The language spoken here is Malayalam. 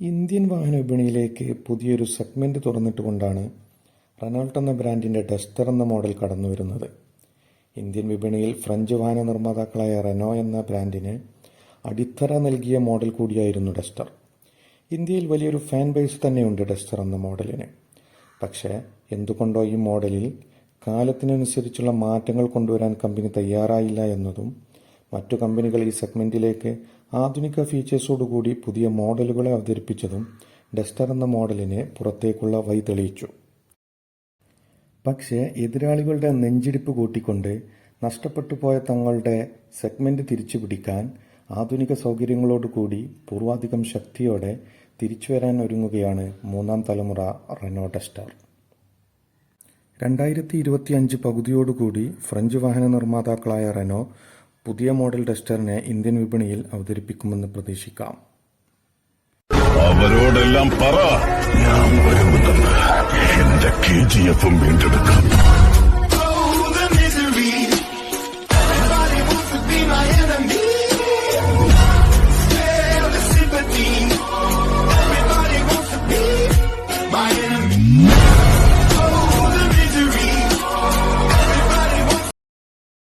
ഇന്ത്യൻ വാഹന വിപണിയിലേക്ക് പുതിയൊരു സെഗ്മെന്റ് തുറന്നിട്ടുകൊണ്ടാണ് റെനോൾട്ട് എന്ന ബ്രാൻഡിന്റെ ഡസ്റ്റർ എന്ന മോഡൽ കടന്നുവരുന്നത്. ഇന്ത്യൻ വിപണിയിൽ ഫ്രഞ്ച് വാഹന നിർമ്മാതാക്കളായ റെനോ എന്ന ബ്രാൻഡിന് അടിത്തറ നൽകിയ മോഡൽ കൂടിയായിരുന്നു ഡസ്റ്റർ. ഇന്ത്യയിൽ വലിയൊരു ഫാൻ ബേസ് തന്നെയുണ്ട് ഡസ്റ്റർ എന്ന മോഡലിന്. പക്ഷേ എന്തുകൊണ്ടോ ഈ മോഡലിൽ കാലത്തിനനുസരിച്ചുള്ള മാറ്റങ്ങൾ കൊണ്ടുവരാൻ കമ്പനി തയ്യാറായില്ല എന്നതും മറ്റു കമ്പനികൾ ഈ സെഗ്മെന്റിലേക്ക് ആധുനിക ഫീച്ചേഴ്സോടുകൂടി പുതിയ മോഡലുകളെ അവതരിപ്പിച്ചതും ഡസ്റ്റർ എന്ന മോഡലിന് പുറത്തേക്കുള്ള വഴി തെളിയിച്ചു. പക്ഷേ എതിരാളികളുടെ നെഞ്ചിടിപ്പ് കൂട്ടിക്കൊണ്ട് നഷ്ടപ്പെട്ടു പോയ തങ്ങളുടെ സെഗ്മെന്റ് തിരിച്ചുപിടിക്കാൻ ആധുനിക സൗകര്യങ്ങളോടുകൂടി പൂർവാധികം ശക്തിയോടെ തിരിച്ചുവരാൻ ഒരുങ്ങുകയാണ് മൂന്നാം തലമുറ റെനോ ഡസ്റ്റർ. 2025 പകുതിയോടുകൂടി ഫ്രഞ്ച് വാഹന നിർമ്മാതാക്കളായ റെനോ പുതിയ മോഡൽ ഡസ്റ്ററിനെ ഇന്ത്യൻ വിപണിയിൽ അവതരിപ്പിക്കുമെന്ന് പ്രതീക്ഷിക്കാം. അവരോടെല്ലാം പറ, ഞാൻ വരുമെന്ന്. എന്റെ KGF വീണ്ടെടുക്കാം. My enemy.